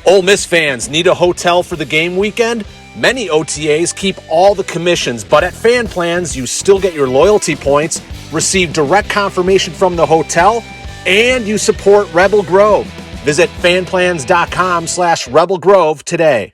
Ole Miss fans need a hotel for the game weekend? Many OTAs keep all the commissions, but at Fan Plans, you still get your loyalty points, receive direct confirmation from the hotel, and you support Rebel Grove. Visit fanplans.com/Rebel Grove today.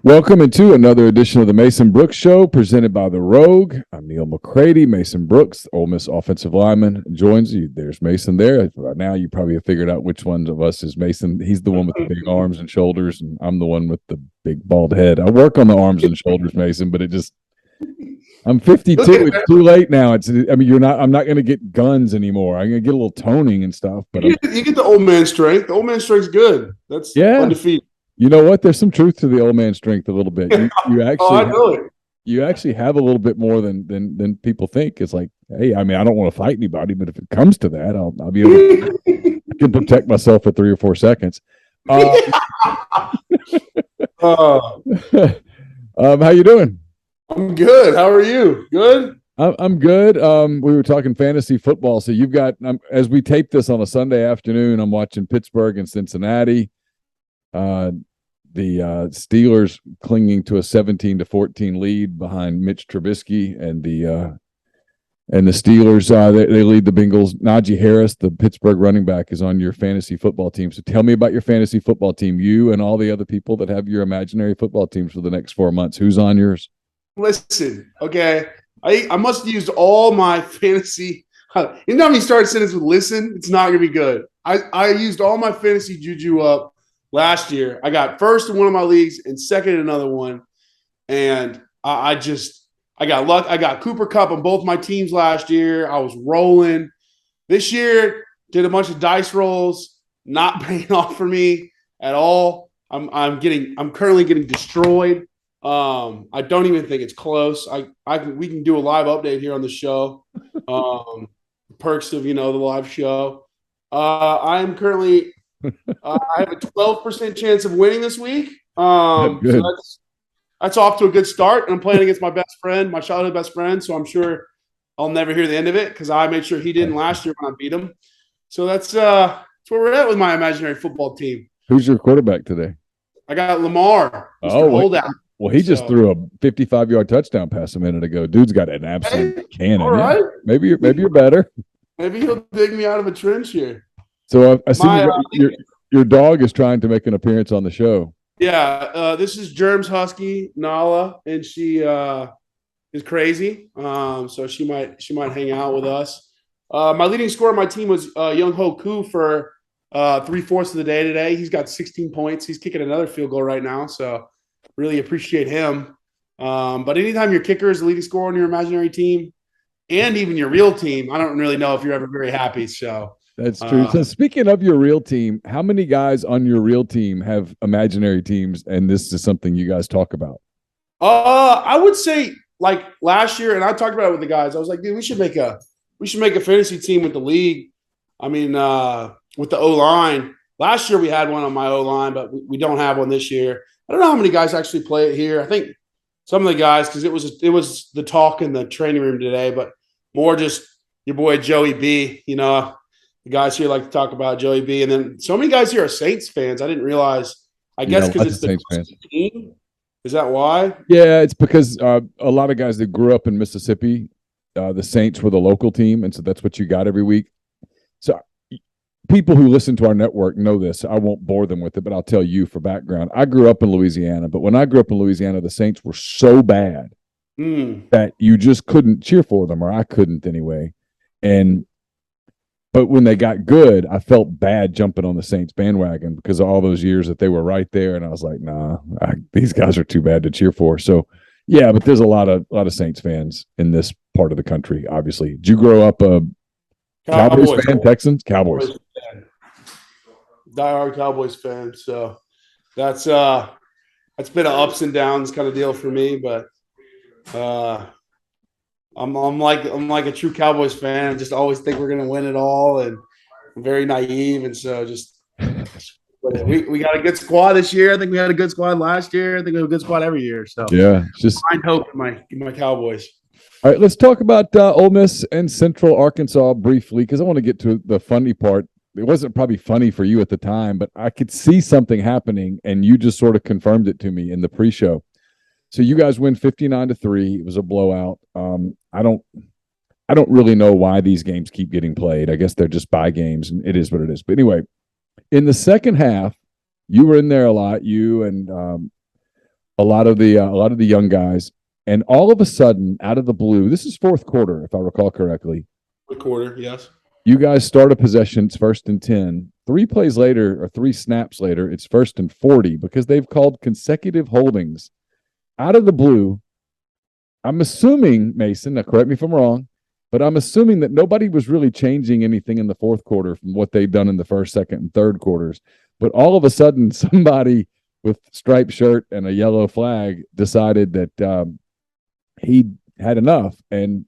Welcome into another edition of the Mason Brooks Show, presented by The Rogue. I'm Neil McCready. Mason Brooks, Ole Miss offensive lineman, joins you. There's Mason there. Right now, you probably have figured out which one of us is Mason. He's the one with the big arms and shoulders, and I'm the one with the big bald head. I work on the arms and shoulders, Mason, but I'm 52. It's too late now. I'm not going to get guns anymore. I'm going to get a little toning and stuff. But you get the old man strength. The old man strength's good. That's undefeated. You know what? There's some truth to the old man strength a little bit. You actually, I know it. You actually have a little bit more than people think. It's like, hey, I mean, I don't want to fight anybody, but if it comes to that, I'll be able to I can protect myself for 3 or 4 seconds. How you doing? I'm good. How are you? Good? I'm good. We were talking fantasy football. So you've got, as we tape this on a Sunday afternoon, I'm watching Pittsburgh and Cincinnati. The Steelers clinging to a 17-14 lead behind Mitch Trubisky, and the Steelers they lead the Bengals. Najee Harris, the Pittsburgh running back, is on your fantasy football team. So tell me about your fantasy football team. You and all the other people that have your imaginary football teams for the next 4 months. Who's on yours? Listen, okay, I must have used all my fantasy. You know, when you start a sentence with "listen," it's not gonna be good. I used all my fantasy juju up. Last year, I got first in one of my leagues and second in another one. And I got luck. I got Cooper Kupp on both my teams last year. I was rolling. This year, did a bunch of dice rolls, not paying off for me at all. I'm currently getting destroyed. I don't even think it's close. We can do a live update here on the show. Perks of, the live show. I'm currently I have a 12% chance of winning this week. So that's off to a good start. And I'm playing against my best friend, my childhood best friend. So I'm sure I'll never hear the end of it because I made sure he didn't last year when I beat him. So that's where we're at with my imaginary football team. Who's your quarterback today? I got Lamar. Mr. Holdout. Well, he just threw a 55-yard touchdown pass a minute ago. Dude's got an absolute cannon. All right. Maybe you're better. Maybe he'll dig me out of a trench here. So I see your dog is trying to make an appearance on the show. Yeah, this is Germs Husky, Nala, and she is crazy. So she might hang out with us. My leading scorer on my team was Young Ho Koo for 3/4 of the day today. He's got 16 points. He's kicking another field goal right now, so really appreciate him. But anytime your kicker is the leading scorer on your imaginary team, and even your real team, I don't really know if you're ever very happy. So. That's true. So speaking of your real team, how many guys on your real team have imaginary teams, and this is something you guys talk about? I would say like last year, and I talked about it with the guys. I was like, dude, we should make a fantasy team with the league. I mean, with the O-line. Last year we had one on my O-line, but we don't have one this year. I don't know how many guys actually play it here. I think some of the guys, because it was the talk in the training room today, but more just your boy Joey B, The guys here like to talk about Joey B. And then so many guys here are Saints fans. I didn't realize. I guess because it's the Saints fans. Team. Is that why? Yeah, it's because a lot of guys that grew up in Mississippi, the Saints were the local team, and so that's what you got every week. So people who listen to our network know this. I won't bore them with it, but I'll tell you for background. I grew up in Louisiana, but when I grew up in Louisiana, the Saints were so bad that you just couldn't cheer for them, or I couldn't anyway. But when they got good, I felt bad jumping on the Saints bandwagon because of all those years that they were right there. And I was like, nah, these guys are too bad to cheer for. So, yeah, but there's a lot of Saints fans in this part of the country, obviously. Did you grow up a Cowboys fan, Texans? Cowboys. Diehard Cowboys fan. So that's been an ups and downs kind of deal for me. But I'm like a true Cowboys fan. I just always think we're going to win it all. And very naive, and so just we got a good squad this year. I think we had a good squad last year. I think we have a good squad every year. So yeah, just find hope in my Cowboys. all right. Let's talk about Ole Miss and Central Arkansas briefly because I want to get to the funny part. It wasn't probably funny for you at the time, but I could see something happening, and you just sort of confirmed it to me in the pre-show. So you guys win 59-3. It was a blowout. I don't really know why these games keep getting played. I guess they're just bye games, and it is what it is. But anyway, in the second half, you were in there a lot. You and a lot of the young guys, and all of a sudden, out of the blue, this is fourth quarter, if I recall correctly. Fourth quarter, yes. You guys start a possession, it's 1st and 10. 3 plays later, or 3 snaps later, it's 1st and 40 because they've called consecutive holdings out of the blue. I'm assuming, Mason, now correct me if I'm wrong, but I'm assuming that nobody was really changing anything in the fourth quarter from what they'd done in the first, second, and third quarters. But all of a sudden, somebody with striped shirt and a yellow flag decided that he had enough and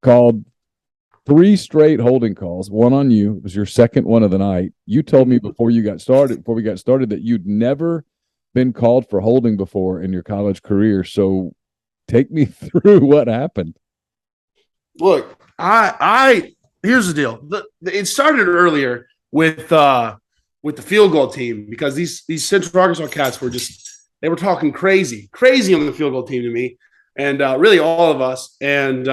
called 3 straight holding calls, one on you. It was your second one of the night. You told me before we got started that you'd never been called for holding before in your college career. So take me through what happened. Look, here's the deal. It started earlier with the field goal team because these Central Arkansas cats they were talking crazy on the field goal team to me, and really all of us. And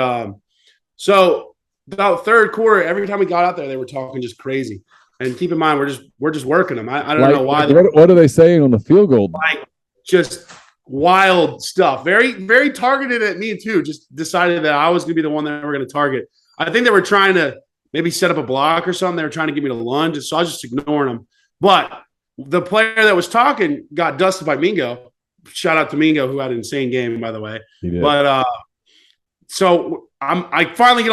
so about third quarter, every time we got out there, they were talking just crazy. And keep in mind, we're just working them. I don't know why. What are they saying on the field goal? Like just wild stuff. Very, very targeted at me too. Just decided that I was going to be the one that we're going to target. I think they were trying to maybe set up a block or something. They were trying to get me to lunge, so I was just ignoring them. But the player that was talking got dusted by Mingo. Shout out to Mingo, who had an insane game, by the way. He did. But so I finally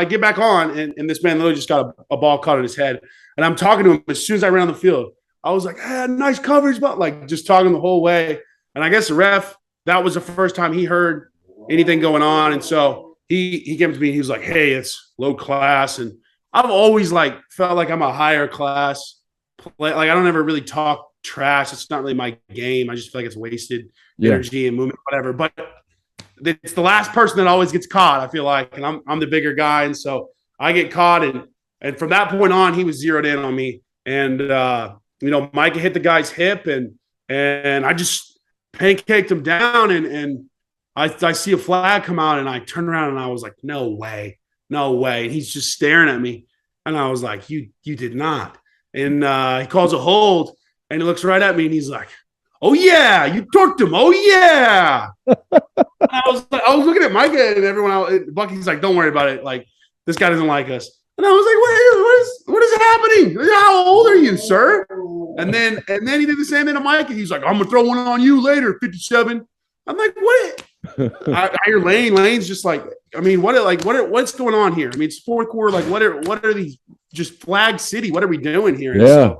get back on, and this man literally just got a ball caught in his head. And I'm talking to him as soon as I ran on the field. I was like, nice coverage, but like just talking the whole way. And I guess the ref, that was the first time he heard anything going on. And so he came to me and he was like, hey, it's low class. And I've always like felt like I'm a higher class play. Like I don't ever really talk trash. It's not really my game. I just feel like it's wasted energy and movement, whatever. But it's the last person that always gets caught, I feel like. And I'm the bigger guy. And so I get caught. And from that point on, he was zeroed in on me. And, Micah hit the guy's hip and I just pancaked him down. And I see a flag come out and I turned around and I was like, no way. And he's just staring at me. And I was like, you did not. And he calls a hold and he looks right at me and he's like, oh, yeah, you torqued him. Oh, yeah. I was looking at Micah and everyone else. Bucky's like, don't worry about it. Like, this guy doesn't like us. And I was like, what is happening? How old are you, sir? And then he did the same thing to Mike. And he's like, I'm going to throw one on you later, 57. I'm like, what? I hear Lane's just like, I mean, what's going on here? I mean, it's fourth quarter. Like, what are these just flag city? What are we doing here? Yeah.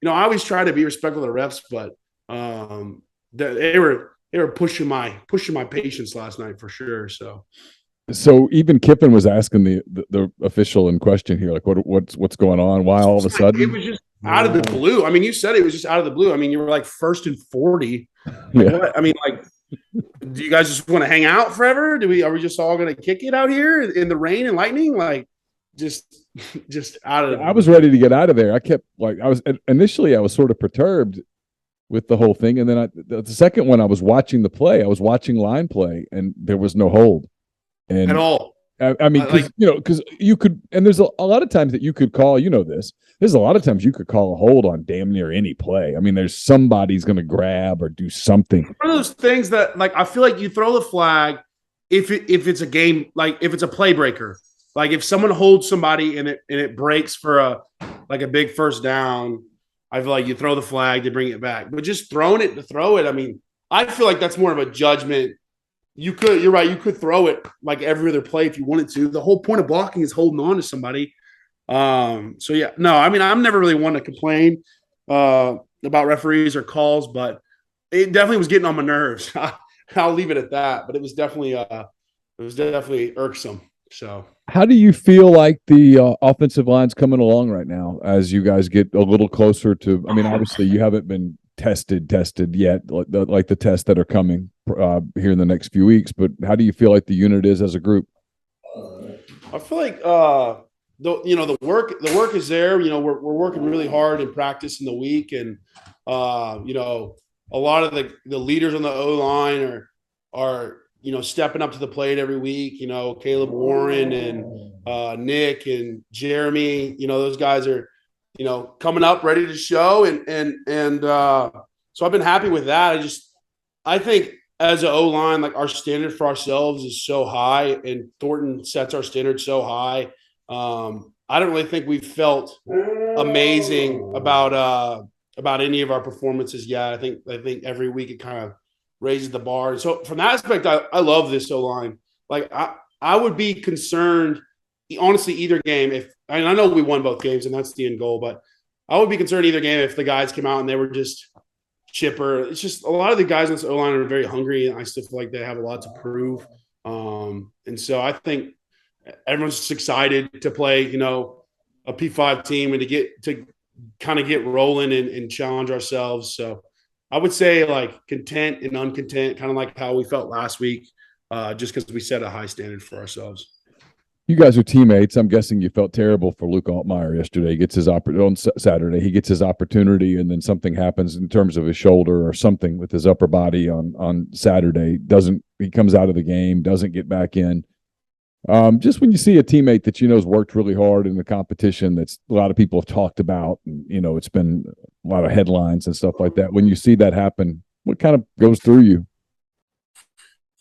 So, I always try to be respectful of the refs, but they were pushing my patience last night for sure. So even Kiffin was asking the official in question here, like what's going on? Why all of a sudden? It was just out of the blue. I mean, you said it was just out of the blue. I mean, you were like 1st and 40. Yeah. What? I mean, like, do you guys just want to hang out forever? Are we just all going to kick it out here in the rain and lightning? Like, just out of. I was ready to get out of there. I kept I was sort of perturbed with the whole thing, and then the second one I was watching the play. I was watching line play, and there was no hold. And at all. I mean, because you could, and there's a lot of times that you could call, this. There's a lot of times you could call a hold on damn near any play. I mean, there's somebody's going to grab or do something. One of those things that, like, I feel like you throw the flag if it's a game, like if it's a play breaker, like if someone holds somebody and it breaks for a big first down, I feel like you throw the flag to bring it back. But just throwing it to throw it, I mean, I feel like that's more of a judgment. You're right. You could throw it like every other play if you wanted to. The whole point of blocking is holding on to somebody. So yeah, no, I mean, I'm never really one to complain about referees or calls, but it definitely was getting on my nerves. I'll leave it at that. But it was definitely irksome. So How do you feel like the offensive line's coming along right now as you guys get a little closer to? I mean, obviously you haven't been tested yet, like the tests that are coming here in the next few weeks. But how do you feel like the unit is as a group? I feel like the work is there. We're working really hard in practice in the week, and a lot of the leaders on the O line are stepping up to the plate every week. Caleb Warren and Nick and Jeremy. Those guys are coming up ready to show, and so I've been happy with that. I think as an O line, like our standard for ourselves is so high, and Thornton sets our standard so high. I don't really think we've felt amazing about any of our performances yet. I think every week it kind of raises the bar. And so from that aspect, I love this O line. Like I would be concerned, honestly, either game I know we won both games and that's the end goal, but I would be concerned either game if the guys came out and they were just chipper. It's just a lot of the guys on this O line are very hungry, and I still feel like they have a lot to prove. And so I think everyone's just excited to play, a P5 team and to kind of get rolling and challenge ourselves. So I would say like content and uncontent, kind of like how we felt last week, just because we set a high standard for ourselves. You guys are teammates. I'm guessing you felt terrible for Luke Altmaier yesterday. He gets his on Saturday. He gets his opportunity, and then something happens in terms of his shoulder or something with his upper body on Saturday. He comes out of the game, doesn't get back in. Just when you see a teammate that has worked really hard in the competition, that's a lot of people have talked about, and it's been a lot of headlines and stuff like that. When you see that happen, what kind of goes through you?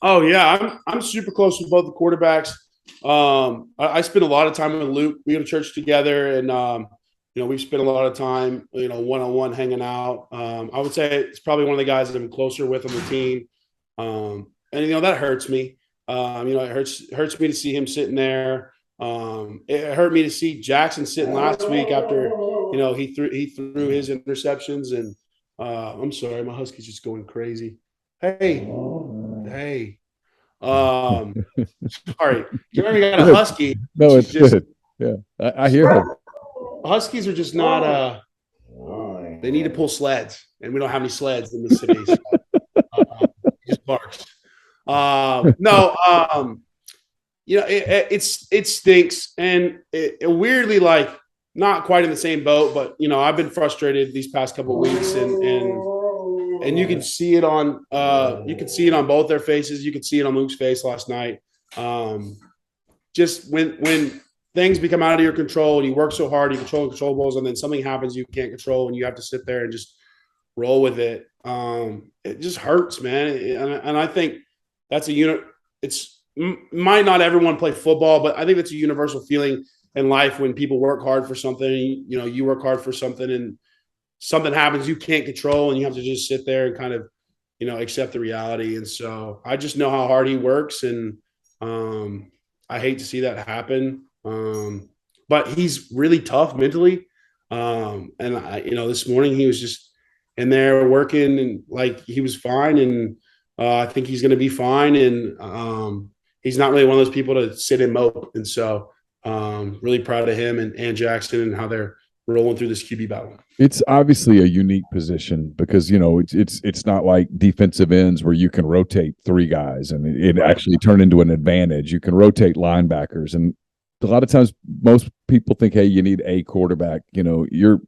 Oh yeah, I'm super close with both the quarterbacks. I spend a lot of time with Luke. We go to church together, and we've spent a lot of time, one-on-one hanging out. I would say it's probably one of the guys that I'm closer with on the team. And that hurts me. It hurts me to see him sitting there. It hurt me to see Jackson sitting last week after, he threw his interceptions. And I'm sorry, my husky's just going crazy. Hey. Sorry. You remember you got a husky. No, it's just good. Yeah, I hear her. Huskies are just not. They need to pull sleds, and we don't have any sleds in Mississippi. So, he just barks. It stinks, and it weirdly like not quite in the same boat, but I've been frustrated these past couple of weeks, and you can see it on both their faces. You could see it on Luke's face last night. Just when things become out of your control and you work so hard, you control controllables, and then something happens you can't control, and you have to sit there and just roll with it. It just hurts, man. And I think that's a unit. Might not everyone play football, but I think that's a universal feeling in life when people work hard for something. You work hard for something, and something happens you can't control, and you have to just sit there and kind of, accept the reality. And so I just know how hard he works, and I hate to see that happen. But he's really tough mentally. And this morning he was just in there working, and like he was fine. And I think he's going to be fine. And he's not really one of those people to sit and mope. And so really proud of him and Jackson and how they're rolling through this QB battle. It's obviously a unique position because it's not like defensive ends where you can rotate three guys and it actually turn into an advantage. You can rotate linebackers, and a lot of times most people think, hey, you need a quarterback. You're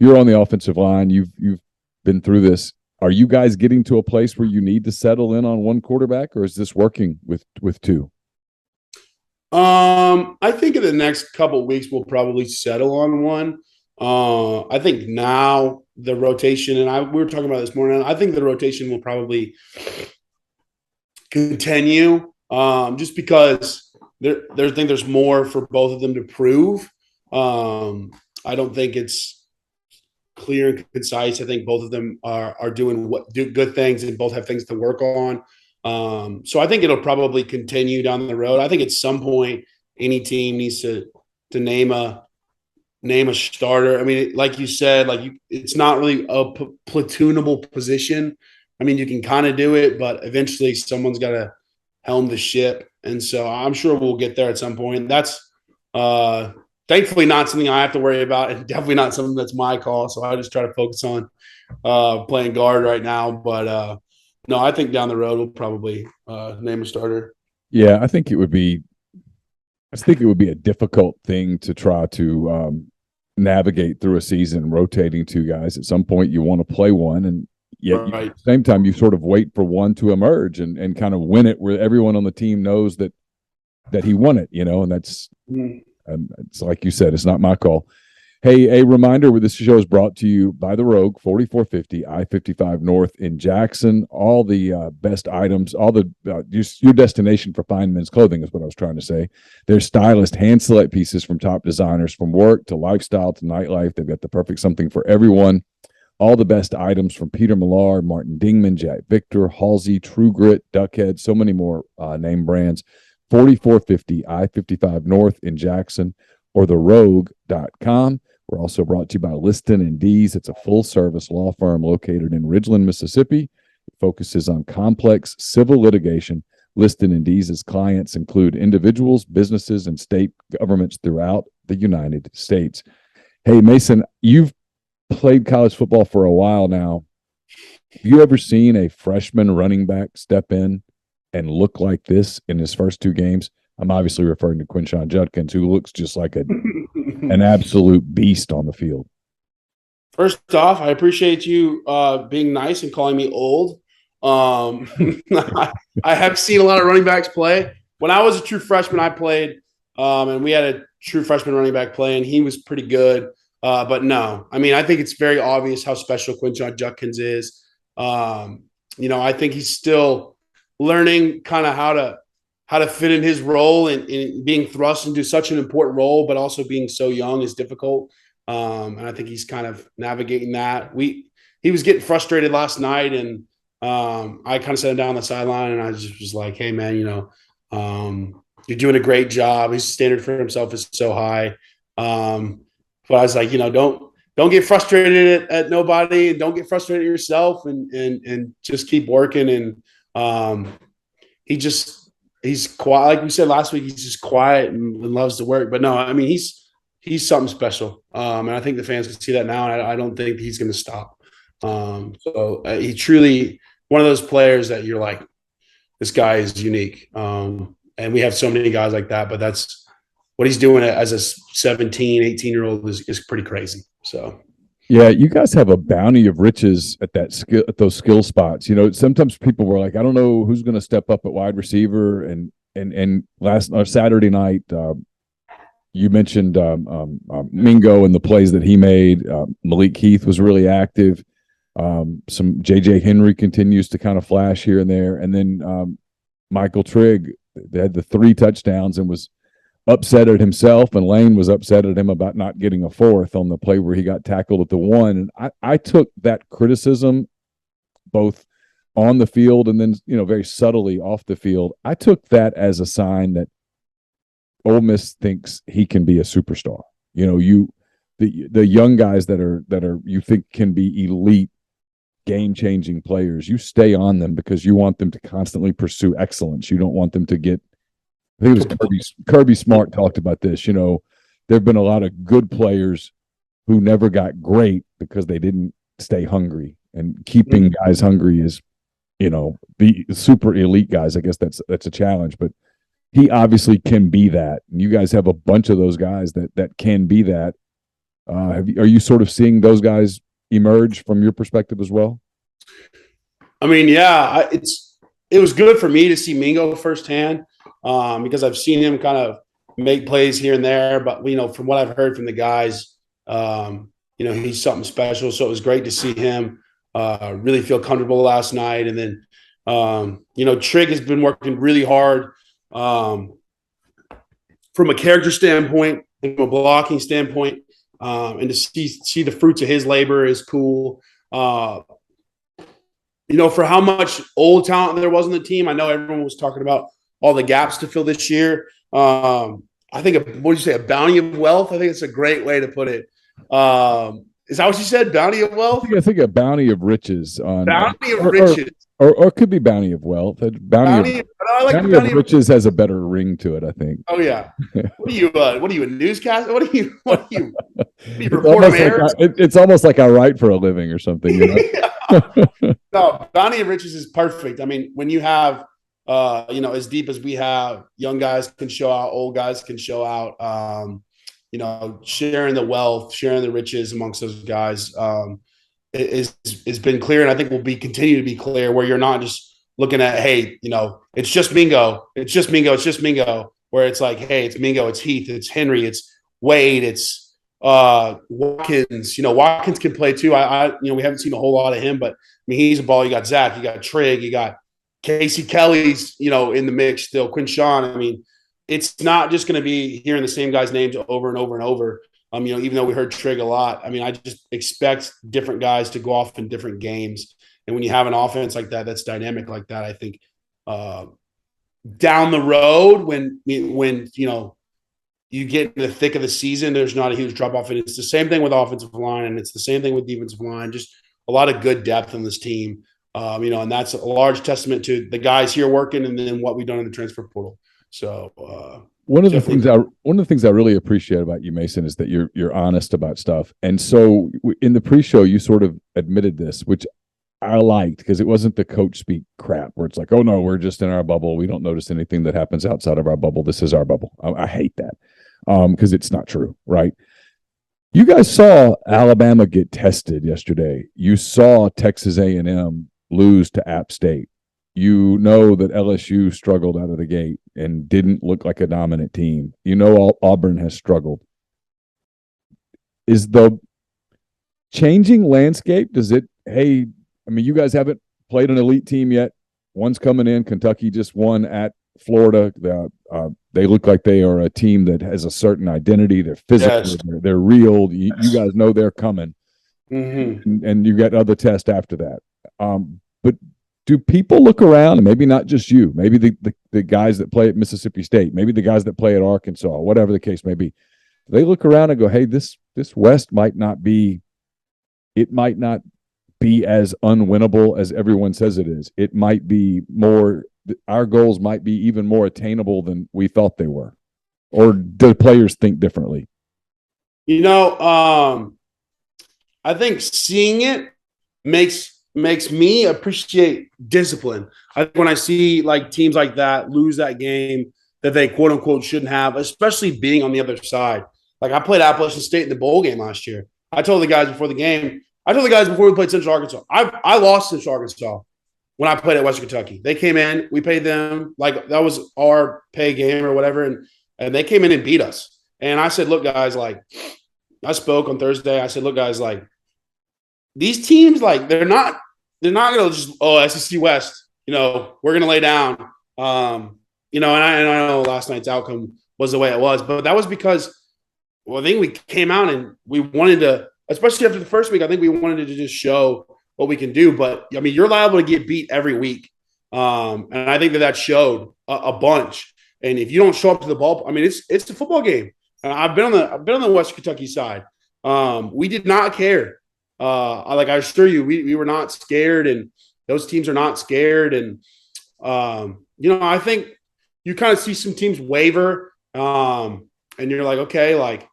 on the offensive line. You've been through this. Are you guys getting to a place where you need to settle in on one quarterback, or is this working with two? I think in the next couple of weeks we'll probably settle on one. I think now the rotation, and we were talking about this morning, I think the rotation will probably continue, just because there's more for both of them to prove. I don't think it's clear and concise. I think both of them are doing good things, and both have things to work on. So I think it'll probably continue down the road. I think at some point any team needs to name a starter. I mean, like you said, it's not really a platoonable position. I mean, you can kind of do it, but eventually someone's got to helm the ship. And so I'm sure we'll get there at some point. That's thankfully not something I have to worry about, and definitely not something that's my call. So I just try to focus on playing guard right now. But no, I think down the road we'll probably name a starter. Yeah, I think it would be a difficult thing to try to navigate through a season rotating two guys. At some point you want to play one, and yet Right. at the same time you sort of wait for one to emerge and kind of win it where everyone on the team knows that he won it, and that's it's like you said, it's not my call. Hey, a reminder where this show is brought to you by the Rogue, 4450 I-55 North in Jackson. All the best items, all the your destination for fine men's clothing is what I was trying to say. There's stylist hand select pieces from top designers, from work to lifestyle to nightlife. They've got the perfect something for everyone. All the best items from Peter Millar, Martin Dingman, Jack Victor, Halsey, True Grit, Duckhead, so many more name brands. 4450 I-55 North in Jackson, or therogue.com. We're also brought to you by Liston and Dees. It's a full-service law firm located in Ridgeland, Mississippi. It focuses on complex civil litigation. Liston and Dees' clients include individuals, businesses, and state governments throughout the United States. Hey, Mason, you've played college football for a while now. Have you ever seen a freshman running back step in and look like this in his first two games? I'm obviously referring to Quinshon Judkins, who looks just like an absolute beast on the field. First off, I appreciate you being nice and calling me old. I have seen a lot of running backs play. When I was a true freshman, I played, and we had a true freshman running back play, and he was pretty good. But no, I mean, I think it's very obvious how special Quinshon Judkins is. I think he's still learning kind of how to fit in his role, and being thrust into such an important role, but also being so young is difficult. And I think he's kind of navigating that. He was getting frustrated last night, and I kind of sat him down on the sideline, and I just was like, "Hey, man, you're doing a great job. His standard for himself is so high." But I was like, don't get frustrated at nobody, and don't get frustrated at yourself, and just keep working. And he's quiet. Like we said last week, he's just quiet and loves to work. But no, I mean, he's something special. And I think the fans can see that now. And I don't think he's going to stop. So he truly one of those players that you're like, this guy is unique. And we have so many guys like that, but that's what he's doing as a 17, 18-year-old is pretty crazy. So. Yeah, you guys have a bounty of riches at those skill spots. Sometimes people were like, I don't know who's going to step up at wide receiver. And Saturday night, you mentioned Mingo and the plays that he made. Malik Heath was really active. Some JJ Henry continues to kind of flash here and there. And then Michael Trigg, they had the 3 touchdowns and was upset at himself, and Lane was upset at him about not getting a 4th on the play where he got tackled at the 1. And I took that criticism both on the field and then, very subtly off the field. I took that as a sign that Ole Miss thinks he can be a superstar. The young guys that are you think can be elite, game-changing players, you stay on them because you want them to constantly pursue excellence. You don't want them to get I think it was Kirby Smart talked about this. There have been a lot of good players who never got great because they didn't stay hungry. And keeping guys hungry is, the super elite guys. I guess that's a challenge. But he obviously can be that. And you guys have a bunch of those guys that can be that. Are you sort of seeing those guys emerge from your perspective as well? I mean, yeah, it was good for me to see Mingo firsthand. Because I've seen him kind of make plays here and there, but from what I've heard from the guys, he's something special. So it was great to see him really feel comfortable last night. And then, Trigg has been working really hard from a character standpoint, from a blocking standpoint, and to see the fruits of his labor is cool. For how much old talent there was on the team, I know everyone was talking about all the gaps to fill this year. I think, what did you say, a bounty of wealth? I think it's a great way to put it. Is that what you said, bounty of wealth? I think a bounty of riches. Bounty of riches. or it could be Bounty of Wealth. Bounty. I like the Bounty of Bounty. Riches has a better ring to it, I think. Oh yeah. What are you? What are you, a newscaster? What are you? What are you? You It's report almost on like air? it's almost like I write for a living or something. No, Bounty of Riches is perfect. I mean, when you have, as deep as we have, young guys can show out, old guys can show out. Sharing the wealth, sharing the riches amongst those guys is been clear, and I think will be continue to be clear. Where you're not just looking at, hey, it's just Mingo, it's just Mingo, it's just Mingo. Where it's like, hey, it's Mingo, it's Heath, it's Henry, it's Wade, it's Watkins. Watkins can play too. We haven't seen a whole lot of him, but I mean, he's a ball. You got Zach, you got Trigg, you got Casey Kelly's, in the mix still. Quinshawn. I mean, it's not just going to be hearing the same guy's names over and over and over. Even though we heard Trigg a lot, I mean, I just expect different guys to go off in different games. And when you have an offense like that, that's dynamic like that, I think down the road, when you get in the thick of the season, there's not a huge drop off. And it's the same thing with offensive line, and it's the same thing with defensive line. Just a lot of good depth on this team, and that's a large testament to the guys here working, and then what we've done in the transfer portal. So one of the things I really appreciate about you, Mason, is that you're honest about stuff. And so in the pre-show, you sort of admitted this, which I liked, because it wasn't the coach speak crap where it's like, oh no, we're just in our bubble. We don't notice anything that happens outside of our bubble. This is our bubble. I hate that because it's not true, right? You guys saw Alabama get tested yesterday. You saw Texas A&M lose to App State. You know that LSU struggled out of the gate and didn't look like a dominant team. Auburn has struggled. Is the changing landscape, you guys haven't played an elite team yet. One's coming in. Kentucky just won at Florida. They look like they are a team that has a certain identity. They're physical. Yes. They're real. You guys know they're coming. Mm-hmm. And you got other tests after that. But do people look around, and maybe not just you, maybe the guys that play at Mississippi State, maybe the guys that play at Arkansas, whatever the case may be, they look around and go, hey, this West might not be as unwinnable as everyone says it is. It might be more, our goals might be even more attainable than we thought they were. Or do players think differently? I think seeing it makes me appreciate discipline. I think when I see like teams like that lose that game that they quote unquote shouldn't have, especially being on the other side. Like I played Appalachian State in the bowl game last year. I told the guys before we played Central Arkansas, I lost Central Arkansas when I played at Western Kentucky. They came in, we paid them, like that was our pay game or whatever, and they came in and beat us. And I said, look, guys, like I spoke on Thursday. I said, look, guys, like these teams, like they're not gonna just SEC West, we're gonna lay down. And I know last night's outcome was the way it was, but that was because I think we came out and we wanted to, especially after the first week, I think we wanted to just show what we can do. But I mean, you're liable to get beat every week. And I think that showed a bunch. And if you don't show up to the ball, I mean, it's a football game. I've been on the West Kentucky side. We did not care. I assure you, we were not scared, and those teams are not scared. And I think you kind of see some teams waver, and you're like, okay, like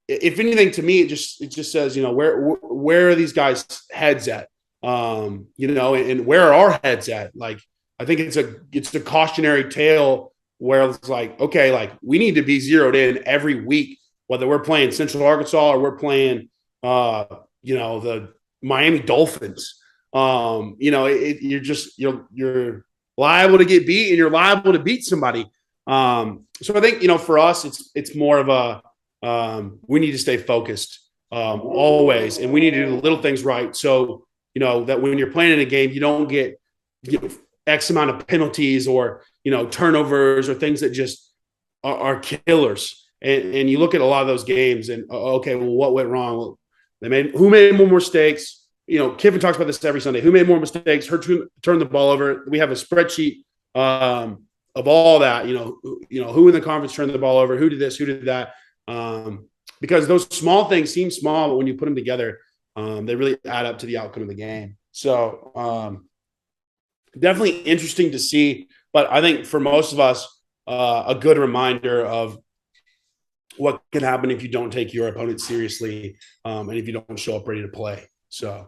if anything, to me, it just says, where are these guys' heads at, and where are our heads at? Like I think it's a cautionary tale where it's like, okay, like we need to be zeroed in every week, whether we're playing Central Arkansas or we're playing the Miami Dolphins. You're liable to get beat, and you're liable to beat somebody. So I think, for us, it's more of a, we need to stay focused always, and we need to do the little things right. So, that when you're playing in a game, you don't get X amount of penalties or, turnovers or things that just are killers. And you look at a lot of those games and, okay, well, what went wrong? Well, who made more mistakes? Kiffin talks about this every Sunday. Who made more mistakes? Who turned the ball over? We have a spreadsheet of all that. Who in the conference turned the ball over? Who did this? Who did that? Because those small things seem small, but when you put them together, they really add up to the outcome of the game. So, definitely interesting to see. But I think for most of us, a good reminder of what can happen if you don't take your opponent seriously, and if you don't show up ready to play. So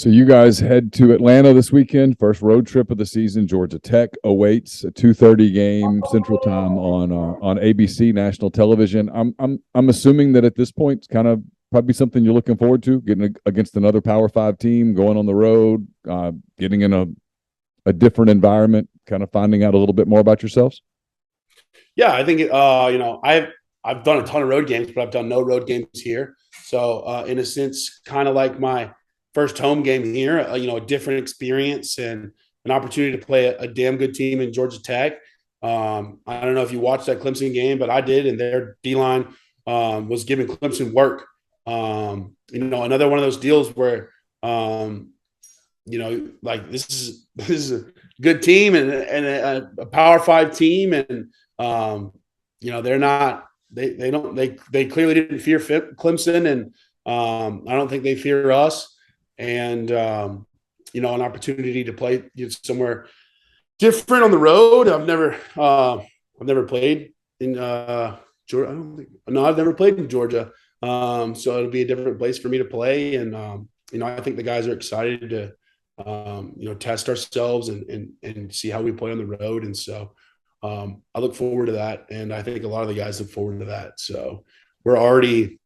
you guys head to Atlanta this weekend. First road trip of the season. Georgia Tech awaits a 2:30 game Central Time on ABC national television. I'm assuming that at this point, it's kind of probably something you're looking forward to, getting against another Power 5 team, going on the road, getting in a different environment, kind of finding out a little bit more about yourselves. Yeah, I think I've done a ton of road games, but I've done no road games here. So in a sense, kind of like my first home game here, a different experience and an opportunity to play a damn good team in Georgia Tech. I don't know if you watched that Clemson game, but I did, and their D-line was giving Clemson work. Another one of those deals where, like this is a good team and a Power 5 team, and they're not. They clearly didn't fear Clemson, and I don't think they fear us. And an opportunity to play somewhere different on the road. I've never played in Georgia. I've never played in Georgia. So it'll be a different place for me to play, and I think the guys are excited to test ourselves and see how we play on the road. And so I look forward to that, and I think a lot of the guys look forward to that. So we're already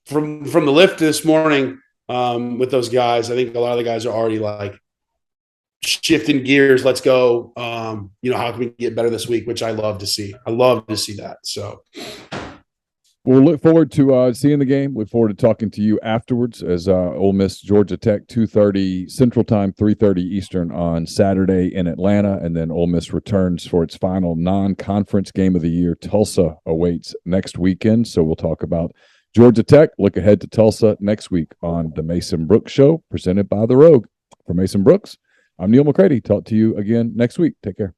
from the lift this morning with those guys. I think a lot of the guys are already like shifting gears. Let's go. How can we get better this week? Which I love to see. I love to see that. So we'll look forward to seeing the game. Look forward to talking to you afterwards as Ole Miss Georgia Tech 2:30 Central Time, 3:30 Eastern on Saturday in Atlanta, and then Ole Miss returns for its final non-conference game of the year. Tulsa awaits next weekend, so we'll talk about Georgia Tech. Look ahead to Tulsa next week on the Mason Brooks Show, presented by The Rogue. For Mason Brooks, I'm Neil McCready. Talk to you again next week. Take care.